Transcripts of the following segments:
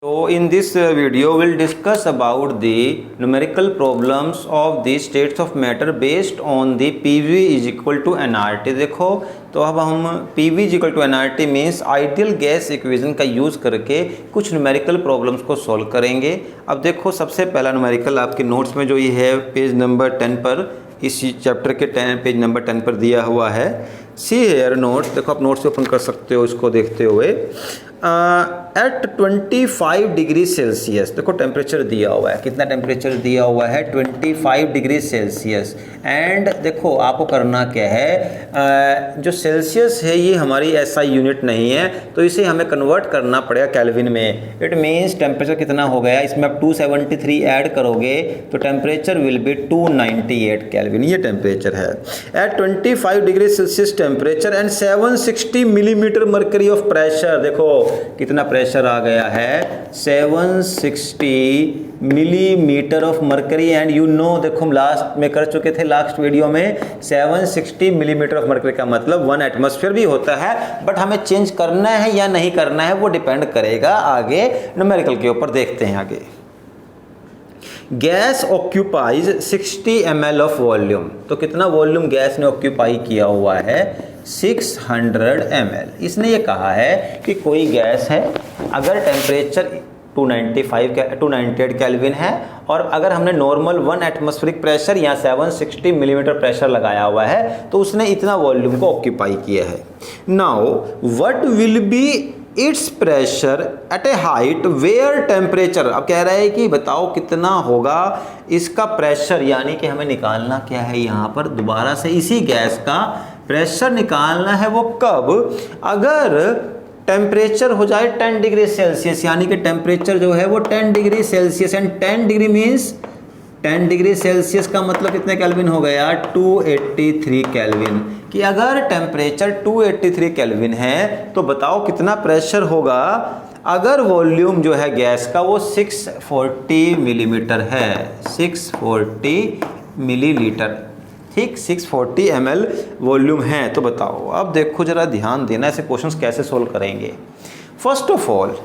So in this video we'll discuss about the numerical problems of the states of matter based on the PV is equal to nRT। देखो तो अब हम PV is equal to nRT means ideal gas equation का use करके कुछ numerical problems को solve करेंगे। अब देखो सबसे पहला न्यूमेरिकल आपके नोट्स में जो ये है पेज नंबर 10 पर, इस चैप्टर के पेज नंबर 10 पर दिया हुआ है। सी हेयर नोट्स, देखो आप नोट्स ओपन कर सकते हो इसको देखते हुए। एट 25 डिग्री सेल्सियस देखो टेम्परेचर दिया हुआ है, कितना टेम्परेचर दिया हुआ है 25 डिग्री सेल्सियस। एंड देखो आपको करना क्या है, जो सेल्सियस है ये हमारी एसआई यूनिट नहीं है तो इसे हमें कन्वर्ट करना पड़ेगा केल्विन में। इट मीन्स टेम्परेचर कितना हो गया, इसमें आप 273 ऐड करोगे तो टेम्परेचर विल बी 298 केल्विन, ये टेम्परेचर है। At 25 degree Celsius temperature and 760 millimetre mercury of pressure, देखो कितना प्रेशर आ गया है 760 millimetre of mercury. And you know देखो हम लास्ट में कर चुके थे, लास्ट वीडियो में 760 मिलीमीटर ऑफ मर्करी का मतलब 1 एटमॉस्फेयर भी होता है, बट हमें चेंज करना है या नहीं करना है वो डिपेंड करेगा आगे न्यूमेरिकल के ऊपर। देखते हैं आगे। Gas occupies 60 ml of volume, तो कितना वॉल्यूम गैस ने ऑक्यूपाई किया हुआ है 600 ml। इसने ये कहा है कि कोई गैस है, अगर टेम्परेचर 298 केल्विन है और अगर हमने नॉर्मल 1 एटमॉस्फेरिक प्रेशर या 760 मिलीमीटर प्रेशर लगाया हुआ है तो उसने इतना वॉल्यूम को ऑक्यूपाई किया है। Now what will be its pressure at a height where temperature, अब कह रहा है कि बताओ कितना होगा इसका प्रेशर, यानी कि हमें निकालना क्या है यहाँ पर दोबारा से इसी गैस का प्रेशर निकालना है। वो कब, अगर टेम्परेचर हो जाए 10 डिग्री सेल्सियस, यानी कि टेम्परेचर जो है वो 10 degree Celsius. And 10 degree means 10 degree Celsius का मतलब कितने केल्विन हो गया 283 केल्विन। कि अगर टेम्परेचर 283 केल्विन है तो बताओ कितना प्रेशर होगा अगर वॉल्यूम जो है गैस का वो 640 मिलीमीटर है, 640 मिलीलीटर, ठीक 640 ml वॉल्यूम है। तो बताओ, अब देखो जरा ध्यान देना ऐसे क्वेश्चंस कैसे सोल्व करेंगे। फर्स्ट ऑफ ऑल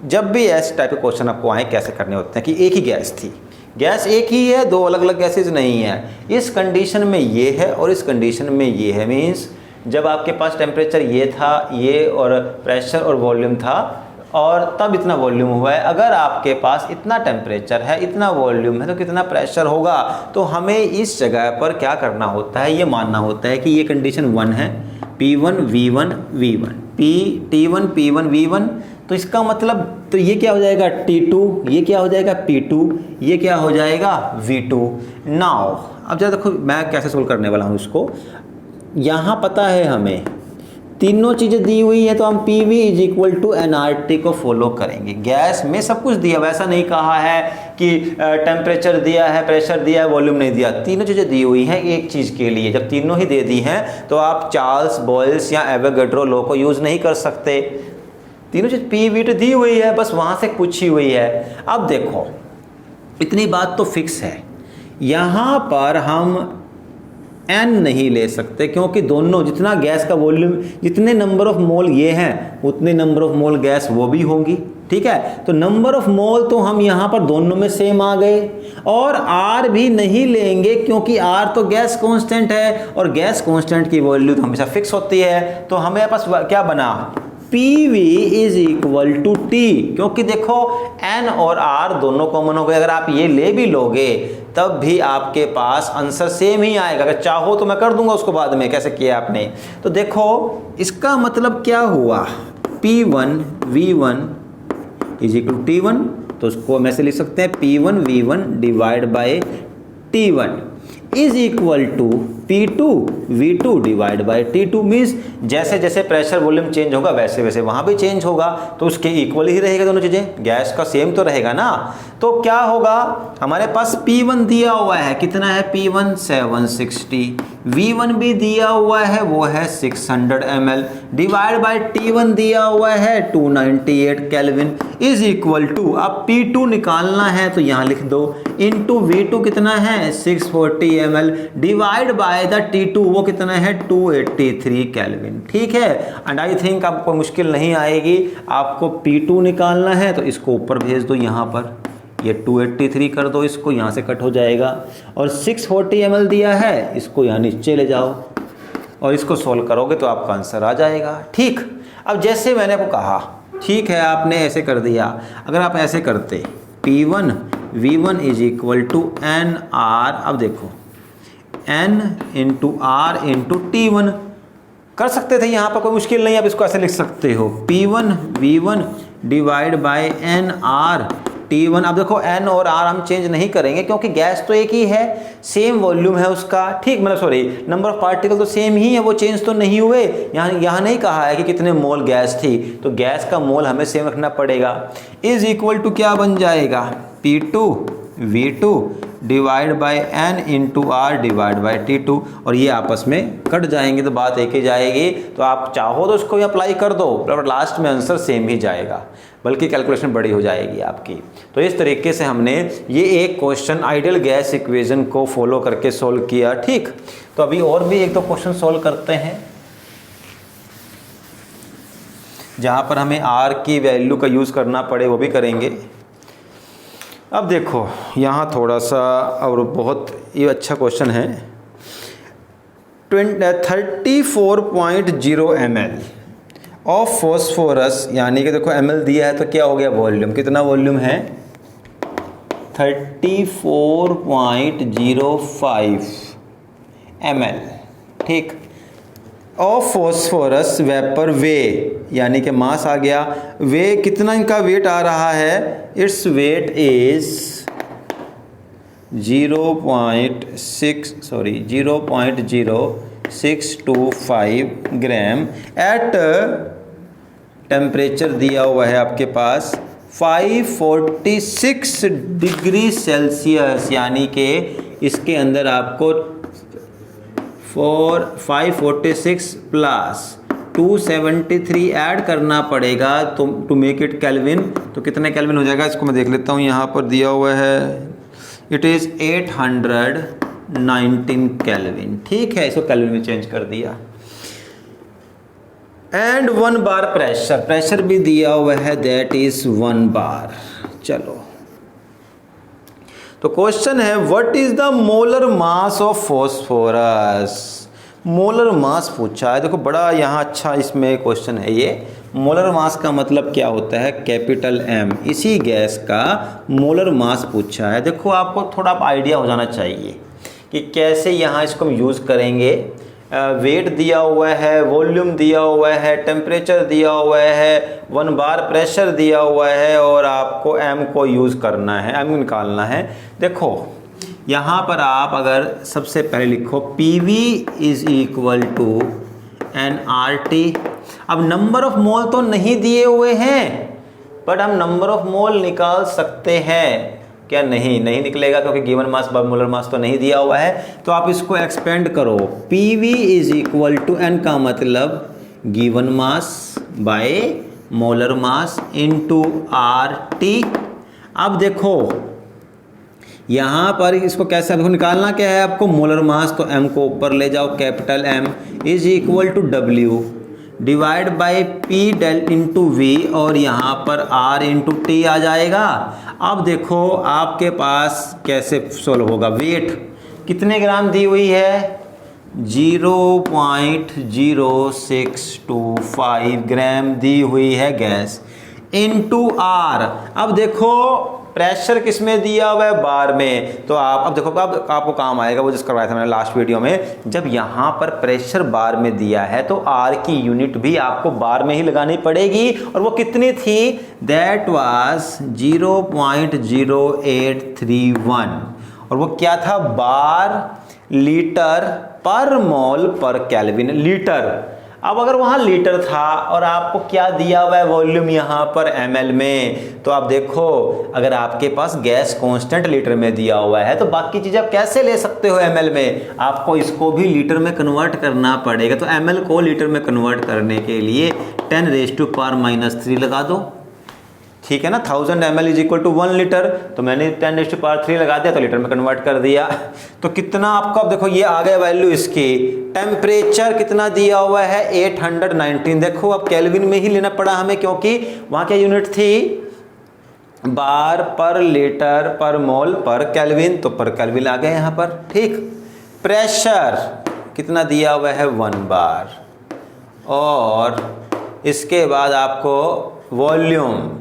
जब भी ऐसे टाइप के क्वेश्चन आपको आए कैसे करने होते हैं कि एक ही गैस थी, गैस एक ही है, दो अलग अलग गैसेज नहीं है, इस कंडीशन में ये है और इस कंडीशन में ये है। मीन्स जब आपके पास टेम्परेचर ये था, ये और प्रेशर और वॉल्यूम था और तब इतना वॉल्यूम हुआ है। अगर आपके पास इतना टेम्परेचर है, इतना वॉल्यूम है तो कितना प्रेशर होगा। तो हमें इस जगह पर क्या करना होता है, ये मानना होता है कि ये कंडीशन 1 है, P1 V1 V1 T1 P1 V1, तो इसका मतलब तो ये क्या हो जाएगा T2, ये क्या हो जाएगा P2, ये क्या हो जाएगा V2। नाउ अब जरा देखो मैं कैसे सोल्व करने वाला हूँ इसको। यहाँ पता है हमें तीनों चीज़ें दी हुई है तो हम PV is equal to nRT को फॉलो करेंगे। गैस में सब कुछ दिया, वैसा नहीं कहा है कि टेम्परेचर दिया है, प्रेशर दिया है, वॉल्यूम नहीं दिया। तीनों चीज़ें दी हुई हैं एक चीज़ के लिए। जब तीनों ही दे दी हैं तो आप चार्ल्स बॉयल्स या एवोगैड्रो लॉ को यूज़ नहीं कर सकते। तीनों चीज़ PV तो दी हुई है, बस वहाँ से पूछी हुई है। अब देखो इतनी बात तो फिक्स है, यहाँ पर हम n नहीं ले सकते क्योंकि दोनों जितना गैस का वॉल्यूम, जितने नंबर ऑफ मोल ये हैं उतने नंबर ऑफ मोल गैस वो भी होंगी, ठीक है। तो नंबर ऑफ मोल तो हम यहाँ पर दोनों में सेम आ गए। और R भी नहीं लेंगे क्योंकि R तो गैस कांस्टेंट है और गैस कांस्टेंट की वैल्यू तो हमेशा फिक्स होती है। तो हमें पास क्या बना PV is equal to T, क्योंकि देखो N और R दोनों कॉमन हो गए। अगर आप ये ले भी लोगे तब भी आपके पास आंसर सेम ही आएगा। अगर चाहो तो मैं कर दूंगा उसको बाद में कैसे किया आपने। तो देखो इसका मतलब क्या हुआ, P1 V1 is equal to T1, तो उसको हम ऐसे लिख सकते हैं P1 V1 divide by T1 is equal to P2 V2 divide by T2। Means जैसे जैसे प्रेशर वॉल्यूम चेंज होगा वैसे वैसे वहाँ भी चेंज होगा, तो उसके इक्वल ही रहेगा दोनों चीज़ें, गैस का सेम तो रहेगा ना। तो क्या होगा, हमारे पास P1 दिया हुआ है, कितना है P1 760 V1 भी दिया हुआ है वो है 600 ml डिवाइड बाय T1 दिया हुआ है 298 केल्विन इज इक्वल टू, अब P2 निकालना है तो यहाँ लिख दो, इनटू V2 कितना है 640 ml divide by the T2 वो कितना है 283 केल्विन। ठीक है, एंड आई थिंक आपको मुश्किल नहीं आएगी। आपको P2 निकालना है तो इसको ऊपर भेज दो, यहाँ पर ये 283 कर दो, इसको यहाँ से कट हो जाएगा, और 640 ml दिया है, इसको यहाँ नीचे ले जाओ और इसको सोल्व करोगे तो आपका आंसर आ जाएगा। ठीक, अब जैसे मैंने आपको कहा, ठीक है आपने ऐसे कर दिया, अगर आप ऐसे करते P1 V1 is equal to N R, अब देखो N into are into T1 कर सकते थे, यहाँ पर कोई मुश्किल नहीं, आप इसको ऐसे लिख सकते हो P1 V1 divide bye N R T1। अब देखो N और R हम चेंज नहीं करेंगे क्योंकि गैस तो एक ही है, सेम वॉल्यूम है उसका। ठीक, मतलब सॉरी, नंबर ऑफ पार्टिकल तो सेम ही है, वो चेंज तो नहीं हुए। यहाँ नहीं कहा है कि कितने मोल गैस थी, तो गैस का मोल हमें सेम रखना पड़ेगा। इज इक्वल टू क्या बन जाएगा P2 V2 divide bye N into R divide by T2, और ये आपस में कट जाएंगे तो बात एक ही जाएगी। तो आप चाहो तो इसको अप्लाई कर दो, पर लास्ट में आंसर सेम ही जाएगा, बल्कि कैलकुलेशन बड़ी हो जाएगी आपकी। तो इस तरीके से हमने ये एक क्वेश्चन आइडियल गैस इक्वेशन को फॉलो करके सोल्व किया। ठीक, तो अभी और भी एक दो क्वेश्चन सोल्व करते हैं जहाँ पर हमें R की वैल्यू का यूज़ करना पड़े, वो भी करेंगे। अब देखो यहाँ थोड़ा सा और बहुत ये अच्छा क्वेश्चन है, 34.0 ml ऑफ फॉस्फोरस, यानी कि देखो ml दिया है तो क्या हो गया वॉल्यूम, कितना वॉल्यूम है 34.05 ml। ठीक, ऑफ फॉस्फोरस वेपर वे, यानी कि मास आ गया, वे कितना इनका वेट आ रहा है, its weight is 0.0625 gram at temperature दिया हुआ है आपके पास 546 डिग्री सेल्सियस, यानी कि इसके अंदर आपको 546 प्लस 273 ऐड करना पड़ेगा टू मेक इट केल्विन। तो कितने केल्विन हो जाएगा, इसको मैं देख लेता हूँ, यहाँ पर दिया हुआ है इट इज़ 819 केल्विन। ठीक है, इसको केल्विन में चेंज कर दिया। एंड 1 बार प्रेशर, प्रेशर भी दिया हुआ है दैट इज 1 बार। चलो, तो क्वेश्चन है what is the molar mass of phosphorus. Molar mass पूछा है, देखो बड़ा यहाँ अच्छा इसमें क्वेश्चन है ये। मोलर मास का मतलब क्या होता है, कैपिटल M, इसी गैस का मोलर मास पूछा है। देखो आपको थोड़ा आइडिया हो जाना चाहिए कि कैसे यहाँ इसको हम यूज़ करेंगे। वेट दिया हुआ है, वॉल्यूम दिया हुआ है, टेम्परेचर दिया हुआ है, 1 बार प्रेशर दिया हुआ है, और आपको M को यूज़ करना है, M निकालना है। देखो यहाँ पर आप अगर सबसे पहले लिखो PV is equal to nRT। अब नंबर ऑफ मोल तो नहीं दिए हुए हैं, बट हम नंबर ऑफ मोल निकाल सकते हैं क्या, नहीं निकलेगा क्योंकि गिवन मास बाय मोलर मास तो नहीं दिया हुआ है। तो आप इसको एक्सपेंड करो, PV is equal to N का मतलब given mass by molar mass into RT। अब देखो यहाँ पर इसको कैसे आपको निकालना क्या है, आपको मोलर मास, तो M को ऊपर ले जाओ, capital M is equal to W divide by P डेल इंटू V, और यहाँ पर R इंटू T आ जाएगा। अब देखो आपके पास कैसे सोल्व होगा, वेट कितने ग्राम दी हुई है 0.0625 ग्राम दी हुई है गैस, इनटू R। अब देखो प्रेशर किस में दिया हुआ है, बार में, तो आप अब देखो अब आपको काम आएगा वो जिस करवाया था मैंने लास्ट वीडियो में। जब यहाँ पर प्रेशर बार में दिया है तो R की यूनिट भी आपको बार में ही लगानी पड़ेगी, और वो कितनी थी, दैट वाज 0.0831, और वो क्या था, बार लीटर पर मोल पर केल्विन, लीटर। अब अगर वहाँ लीटर था और आपको क्या दिया हुआ है वॉल्यूम यहाँ पर ml में, तो आप देखो अगर आपके पास गैस कांस्टेंट लीटर में दिया हुआ है तो बाकी चीज़ आप कैसे ले सकते हो ml में, आपको इसको भी लीटर में कन्वर्ट करना पड़ेगा। तो ml को लीटर में कन्वर्ट करने के लिए 10⁻³ लगा दो, ठीक है ना। 1000 ml is equal to 1 litre, तो मैंने 10⁻³ लगा दिया तो लीटर में कन्वर्ट कर दिया। तो कितना आपका, अब देखो ये आ गया वैल्यू इसकी। टेम्परेचर कितना दिया हुआ है 819। देखो अब केल्विन में ही लेना पड़ा हमें, क्योंकि वहाँ क्या यूनिट थी, बार पर लीटर पर मोल पर केल्विन, तो पर केल्विन आ गया यहाँ पर, ठीक। प्रेशर कितना दिया हुआ है 1 बार, और इसके बाद आपको वॉल्यूम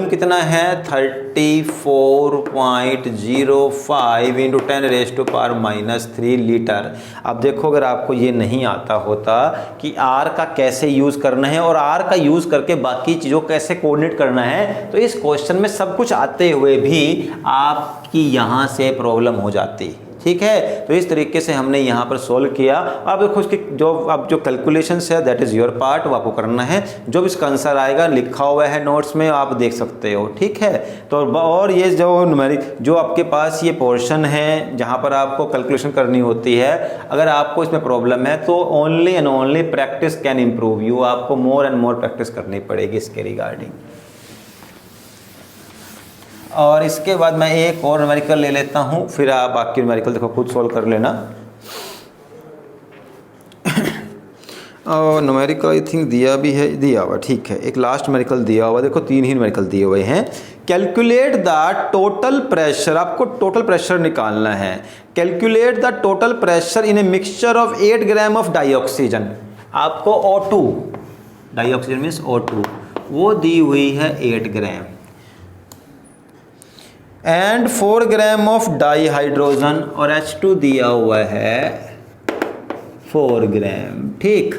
कितना है 34.05 इंटू 10⁻³ लीटर। अब देखो अगर आपको ये नहीं आता होता कि आर का कैसे यूज़ करना है और आर का यूज़ करके बाकी चीज़ों कैसे कोऑर्डिनेट करना है, तो इस क्वेश्चन में सब कुछ आते हुए भी आपकी यहाँ से प्रॉब्लम हो जाती, ठीक है। तो इस तरीके से हमने यहाँ पर सोल्व किया। अब देखो इसकी जो कैलकुलेशंस है दैट इज़ योर पार्ट, वो आपको करना है। जो भी इसका आंसर आएगा लिखा हुआ है नोट्स में, आप देख सकते हो, ठीक है। तो और ये जो आपके पास ये पोर्शन है जहाँ पर आपको कैलकुलेशन करनी होती है, अगर आपको इसमें प्रॉब्लम है तो only and only practice can improve you. आपको मोर एंड मोर प्रैक्टिस करनी पड़ेगी इसके रिगार्डिंग। और इसके बाद मैं एक और न्यूमेरिकल ले लेता हूँ, फिर आप बाकी न्यूमेरिकल देखो खुद सॉल्व कर लेना। और न्यूमेरिकल आई थिंक दिया भी है, दिया हुआ, ठीक है। एक लास्ट न्यूमेरिकल दिया हुआ, देखो 3 ही न्यूमेरिकल दिए हुए हैं। कैलकुलेट द टोटल प्रेशर, आपको टोटल प्रेशर निकालना है। Calculate the total pressure in a mixture of 8 gram of dioxygen. आपको O2, डाइऑक्सीजन मीन्स O2, वो दी हुई है 8 ग्राम, एंड 4 ग्राम ऑफ डाईहाइड्रोजन, और H2 दिया हुआ है 4 ग्राम, ठीक।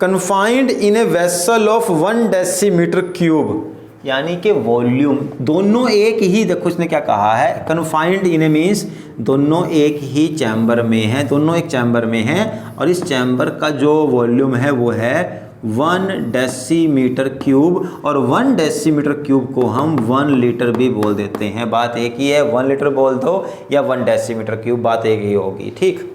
Confined in a vessel of 1 decimetre cube, यानी कि वॉल्यूम दोनों एक ही, देखो इसने क्या कहा है, कन्फाइंड इन ए मीन्स दोनों एक ही चैम्बर में हैं, दोनों एक चैम्बर में हैं, और इस चैम्बर का जो वॉल्यूम है वो है 1 डेसीमीटर क्यूब, और 1 डेसीमीटर क्यूब को हम 1 लीटर भी बोल देते हैं। बात एक ही है, 1 लीटर बोल दो या 1 डेसीमीटर क्यूब, बात एक ही होगी, ठीक।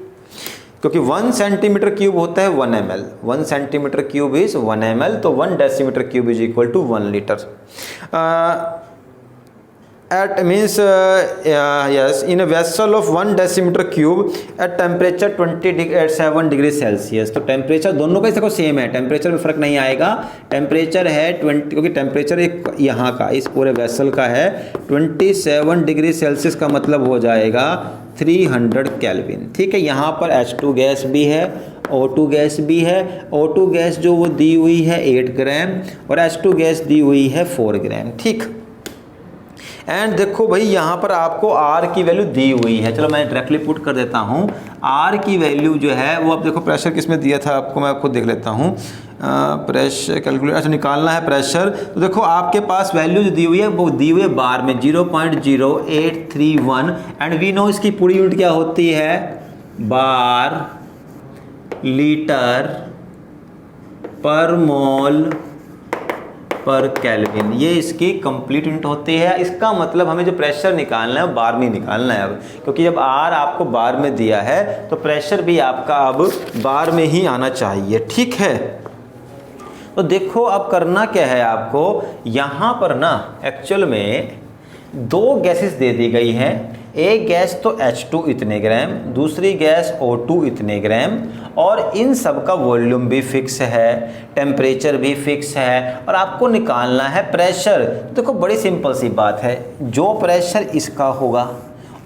क्योंकि 1 सेंटीमीटर क्यूब होता है 1 ml, 1 centimetre cube is 1 ml, तो 1 decimetre cube is equal to 1 litre. at means yes, in a vessel of 1 decimeter cube at temperature 27 degree Celsius. तो टेम्परेचर दोनों का देखो सेम है, टेम्परेचर में फ़र्क नहीं आएगा। टेम्परेचर है 20, क्योंकि टेम्परेचर एक यहाँ का इस पूरे वेसल का है 27 डिग्री सेल्सियस, का मतलब हो जाएगा 300 केल्विन, ठीक है। यहाँ पर H2 गैस भी है, O2 गैस भी है। O2 गैस जो वो दी हुई है 8 ग्राम, और H2 गैस दी हुई है 4 ग्राम, ठीक। एंड देखो भाई यहाँ पर आपको R की वैल्यू दी हुई है, चलो मैं डायरेक्टली पुट कर देता हूँ। R की वैल्यू जो है वो, अब देखो प्रेशर किस में दिया था आपको, मैं खुद देख लेता हूँ। प्रेशर कैलकुलेट, अच्छा निकालना है प्रेशर। तो देखो आपके पास वैल्यू जो दी हुई है वो दी हुई है बार में 0.0831, एंड वी नो इसकी पूरी यूनिट क्या होती है, बार लीटर पर मोल पर केल्विन, ये इसकी कंप्लीट यूनिट होती है। इसका मतलब हमें जो प्रेशर निकालना है बार में निकालना है अब, क्योंकि जब R आपको बार में दिया है तो प्रेशर भी आपका अब बार में ही आना चाहिए, ठीक है। तो देखो अब करना क्या है आपको, यहाँ पर ना एक्चुअल में 2 गैसेस दे दी गई हैं। एक गैस तो H2 इतने ग्राम, दूसरी गैस O2 इतने ग्राम, और इन सब का वॉल्यूम भी फिक्स है, टेम्परेचर भी फिक्स है, और आपको निकालना है प्रेशर। देखो बड़ी सिंपल सी बात है, जो प्रेशर इसका होगा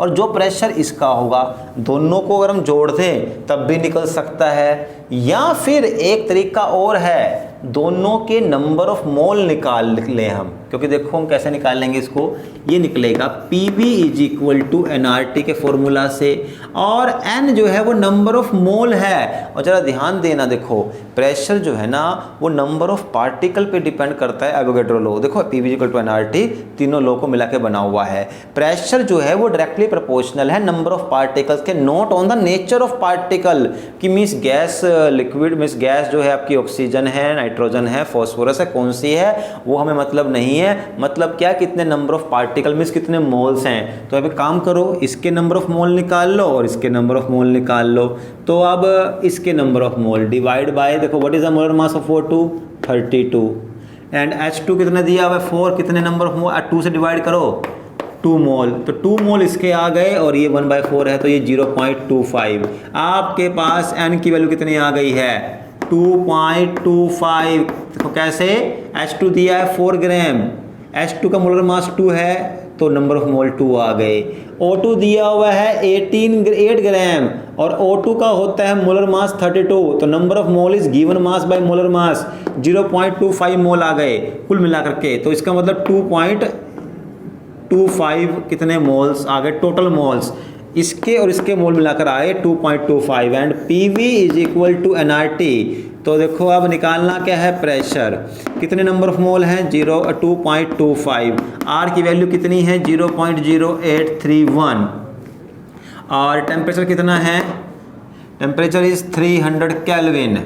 और जो प्रेशर इसका होगा, दोनों को अगर हम जोड़ दें तब भी निकल सकता है, या फिर एक तरीका और है, दोनों के नंबर ऑफ मोल निकाल लें हम, क्योंकि देखो हम कैसे निकाल लेंगे इसको, ये निकलेगा PV is equal to nRT के फॉर्मूला से, और n जो है वो नंबर ऑफ मोल है। और ज़रा ध्यान देना, देखो प्रेशर जो है ना वो नंबर ऑफ पार्टिकल पे डिपेंड करता है, एवोगैड्रो लॉ। देखो PV is equal to nRT तीनों लॉ को मिला के बना हुआ है। प्रेशर जो है वो डायरेक्टली प्रोपोर्शनल है नंबर ऑफ पार्टिकल्स के, not on the nature of particle, कि means gas liquid means gas जो है आपकी ऑक्सीजन है, नाइट्रोजन है, फॉस्फोरस है, कौन सी है वो हमें मतलब नहीं है। मतलब क्या, कितने नंबर ऑफ पार्टिकल मीन्स कितने मोल्स हैं। तो अब एक काम करो, इसके नंबर ऑफ मोल निकाल लो और इसके नंबर ऑफ मोल निकाल लो। तो अब इसके number of mole divide by, देखो what is the molar mass of O2 32, and H2 कितना दिया हुआ है 4, कितने नंबर ऑफ मोल 2 से डिवाइड करो 2 मोल, तो 2 मोल इसके आ गए और ये 1/4 है तो ये 0.25। आपके पास n की वैल्यू कितनी आ गई है 2.25। देखो कैसे, H2 दिया है 4 ग्राम, H2 का मोलर मास 2 है तो नंबर ऑफ मोल 2 आ गए। O2 दिया हुआ है 8 ग्राम और O2 का होता है मोलर मास 32, तो number of mole is given mass by molar मास 0.25 मोल आ गए कुल मिला करके। तो इसका मतलब 2.25 कितने मोल्स आ गए टोटल मोल्स, इसके और इसके मोल मिलाकर आए 2.25, and PV is equal to nRT। तो देखो अब निकालना क्या है, प्रेशर कितने नंबर ऑफ मोल हैं 2.25, R की वैल्यू कितनी है 0.0831, और टेम्परेचर कितना है, temperature is 300 kelvin,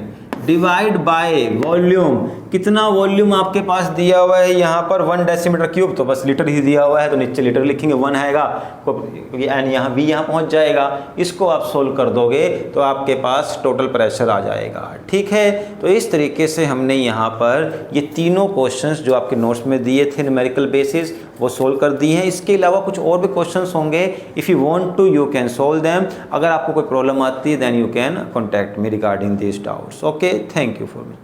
divide by volume, कितना वॉल्यूम आपके पास दिया हुआ है यहाँ पर 1 डेसीमीटर क्यूब, तो बस लीटर ही दिया हुआ है तो नीचे लीटर लिखेंगे, 1 आएगा क्योंकि एन यहाँ भी यहाँ पहुँच जाएगा। इसको आप सोल्व कर दोगे तो आपके पास टोटल प्रेशर आ जाएगा। ठीक है, तो इस तरीके से हमने यहाँ पर ये तीनों क्वेश्चंस जो आपके नोट्स में दिए थे न्यूमेरिकल बेसिस वो सोल्व कर दिए हैं। इसके अलावा कुछ और भी क्वेश्चंस होंगे, if you want to you can solve them. अगर आपको कोई प्रॉब्लम आती है then you can contact me regarding this doubts. Okay, thank you for me.